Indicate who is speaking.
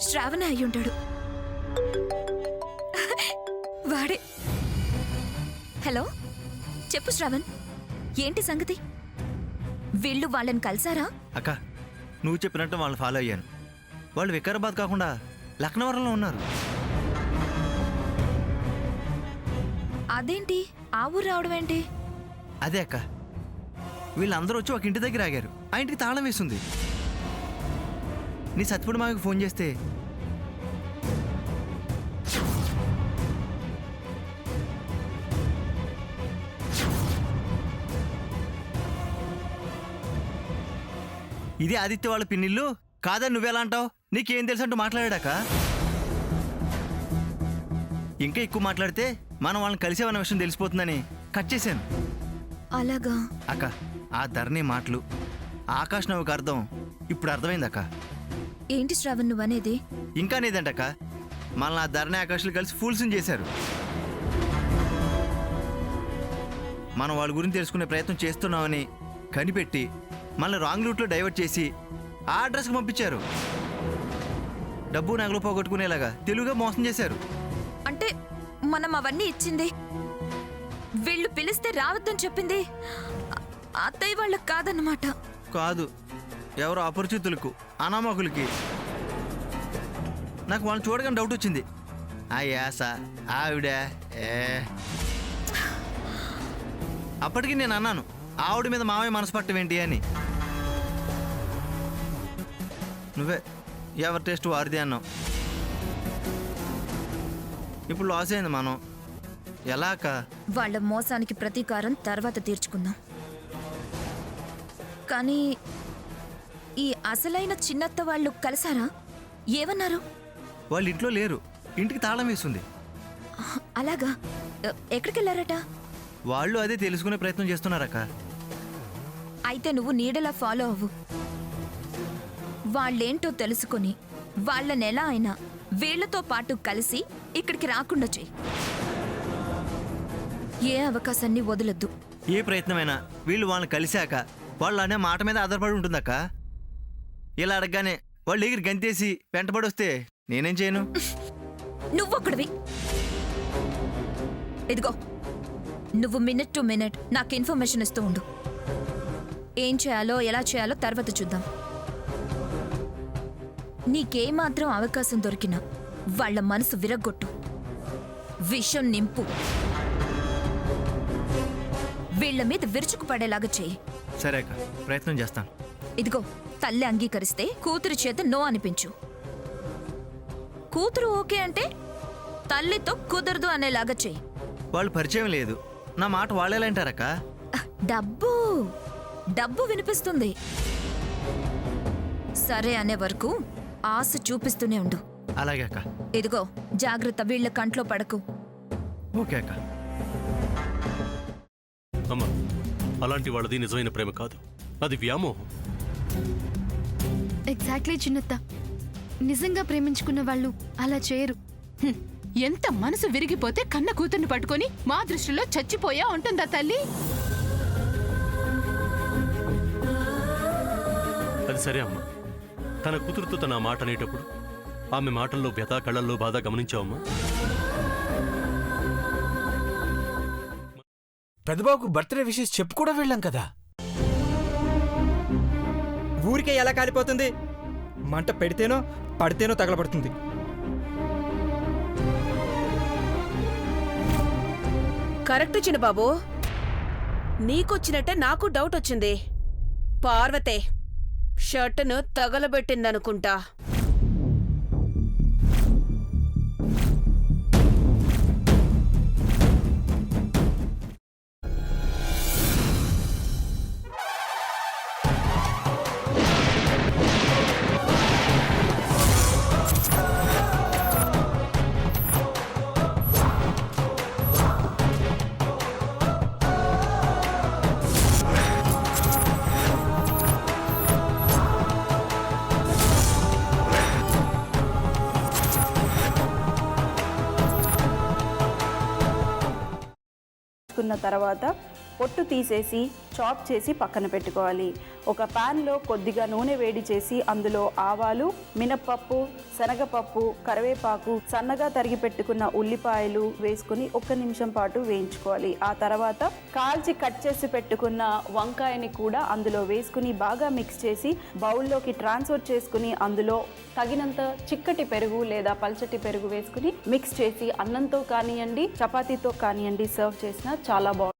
Speaker 1: శ్రావణ అయ్యుంటాడు. వాడే. హలో, చెప్పు శ్రావణ్, ఏంటి సంగతి? వీళ్ళు వాళ్ళని కలిసారా?
Speaker 2: అక్క, నువ్వు చెప్పినట్టు వాళ్ళని ఫాలో అయ్యాను. వాళ్ళు వికారాబాద్ కాకుండా లక్నవరంలో ఉన్నారు.
Speaker 1: అదేంటి ఆ ఊరు రావడం ఏంటి?
Speaker 2: అదే అక్క, వీళ్ళందరూ వచ్చి ఒక ఇంటి దగ్గర ఆగారు. ఆ ఇంటికి తాళం వేస్తుంది. నీ సత్యపుడి మామకి ఫోన్ చేస్తే ఇది ఆదిత్య వాళ్ళ పిన్నిల్లు కాదని నువ్వెలా అంటావు? నీకేం తెలుసు అంటూ మాట్లాడాక ఇంకా ఎక్కువ మాట్లాడితే మనం వాళ్ళని కలిసేవన్న విషయం తెలిసిపోతుందని కట్ చేశాను.
Speaker 1: అలాగా
Speaker 2: అక్క, ఆ ధరణి మాటలు ఆకాశ్ నవ్వుకు అర్థం ఇప్పుడు అర్థమైంది అక్క.
Speaker 1: ఏంటి శ్రావణ్ నువ్వనేది?
Speaker 2: ఇంకా నేదంటక్క, మనల్ని ఆ ధరణి ఆకాశాలు కలిసి ఫూల్స్ని చేశారు. మనం వాళ్ళ గురించి తెలుసుకునే ప్రయత్నం చేస్తున్నామని కనిపెట్టి మనల్ని రాంగ్ రూట్లో డైవర్ట్ చేసి ఆ అడ్రస్కి పంపించారు. డబ్బు నగలు పోగొట్టుకునేలాగా తెలుగుగా మోసం చేశారు.
Speaker 1: అంటే మనం అవన్నీ ఇచ్చింది వీళ్ళు పిలిస్తే రావద్దని చెప్పింది అత్తయ్య వాళ్ళకి కాదన్నమాట.
Speaker 2: కాదు, ఎవరో అపరిచితులకు, అనామకులకి. నాకు వాళ్ళని చూడగానే డౌట్ వచ్చింది. ఆ యాస ఆవిడ అప్పటికి నేను అన్నాను, ఆవిడ మీద మావయ్య మనసు పట్టం ఏంటి అని. నువ్వే ఎవరి టేస్ట్ వారిది అన్నావు. ఇప్పుడు లాస్ అయింది మనం. ఎలా అక్క?
Speaker 1: వాళ్ళ మోసానికి ప్రతీకారం తర్వాత తీర్చుకుందాం. కానీ ఈ అసలైన చిన్నత్త వాళ్ళు కలిసారా? ఏమన్నారు?
Speaker 2: వాళ్ళు ఇంట్లో లేరు, ఇంటికి తాళం వేస్తుంది.
Speaker 1: అలాగా? ఎక్కడికి వెళ్ళారట?
Speaker 2: వాళ్ళు అదే తెలుసుకునే ప్రయత్నం చేస్తున్నారక్క.
Speaker 1: అయితే నువ్వు నీడలా ఫాలో అవ్వు. వాళ్ళేంటో తెలుసుకుని వాళ్ళనెలా అయినా వీళ్లతో పాటు కలిసి ఇక్కడికి రాకుండా చెయ్యి. ఏ అవకాశాన్ని వదలొద్దు.
Speaker 2: ఏ ప్రయత్నమైనా వీళ్ళు వాళ్ళని కలిశాక వాళ్ళు అనే మాట మీద ఆధారపడి ఉంటుందక్క. ఇలా అడగగానే వాళ్ళు ఎగిరి గంతేసి వెంటబడి వస్తే నేనేం చేయను?
Speaker 1: నువ్వొక్కడివి. ఇదిగో, నువ్వు మినిట్ టు మినిట్ నాకు ఇన్ఫర్మేషన్ ఇస్తూ ఉండు. ఏం చేయాలో ఎలా చేయాలో తర్వాత చూద్దాం. నీకేమాత్రం అవకాశం దొరికినా వాళ్ళ మనసు విరగ్గొట్టు, విషం నింపు, వీళ్ల మీద విరుచుకుపడేలాగా చెయ్యి.
Speaker 2: సరే అక్క, ప్రయత్నం చేస్తాను.
Speaker 1: ఇదిగో, తల్లి అంగీకరిస్తే కూతురు చేత నో అనిపించు. కూతురు ఓకే అంటే తల్లితో కుదరదు అనేలాగా చెయ్యి.
Speaker 2: వాళ్ళు పరిచయం లేదు, నా మాట వాళ్ళేలా అంటారక్క?
Speaker 1: డబ్బు డబ్బు వినిపిస్తుంది. సరే అనే వరకు ఆశ చూపిస్తూనే ఉండు.
Speaker 2: అలాగే అక్క.
Speaker 1: ఇదిగో జాగ్రత్త, వీళ్ళ కంట్లో పడకు.
Speaker 2: ఓకే అక్క.
Speaker 3: అమ్మా, అలాంటి వాళ్ళది నిజమైన ప్రేమ కాదు, అది వ్యామోహం.
Speaker 4: ఎగ్జాక్ట్లీ చిన్నత్త, నిజంగా ప్రేమించుకున్న వాళ్ళు అలా చేయరు.
Speaker 5: ఎంత మనసు విరిగిపోతే కన్న కూతుర్ని పట్టుకొని మా దృష్టిలో చచ్చిపోయా ఉంటుందా తల్లి?
Speaker 3: అది సరే అమ్మా, తన కూతురుతో తన మాట అనేటప్పుడు ఆమె మాటల్లో వ్యథ, కళ్ళల్లో బాధ గమనించావమ్మా?
Speaker 6: పెద్దబాబుకు బర్త్డే విషెస్ చెప్పు కూడా వెళ్ళాం కదా.
Speaker 7: ఊరికే ఎలా కాలిపోతుంది? మంట పెడితేనో పడితేనో తగలబడుతుంది.
Speaker 8: కరెక్ట్ చిన్నబాబు, నీకొచ్చినట్టే నాకు డౌట్ వచ్చింది. పార్వతే షర్టును తగలబెట్టిందనుకుంటా.
Speaker 9: తర్వాత పొట్టు తీసేసి చాప్ చేసి పక్కన పెట్టుకోవాలి. ఒక ప్యాన్లో కొద్దిగా నూనె వేడి చేసి అందులో ఆవాలు, మినప్పప్పు, శనగపప్పు, కరివేపాకు, సన్నగా తరిగి పెట్టుకున్న ఉల్లిపాయలు వేసుకుని 1 నిమిషం పాటు వేయించుకోవాలి. ఆ తర్వాత కాల్చి కట్ చేసి పెట్టుకున్న వంకాయని కూడా అందులో వేసుకుని బాగా మిక్స్ చేసి బౌల్లోకి ట్రాన్స్ఫర్ చేసుకుని అందులో తగినంత చిక్కటి పెరుగు లేదా పల్చటి పెరుగు వేసుకుని మిక్స్ చేసి అన్నంతో కానివ్వండి, చపాతీతో కానివ్వండి సర్వ్ చేసినా చాలా బాగుంటుంది.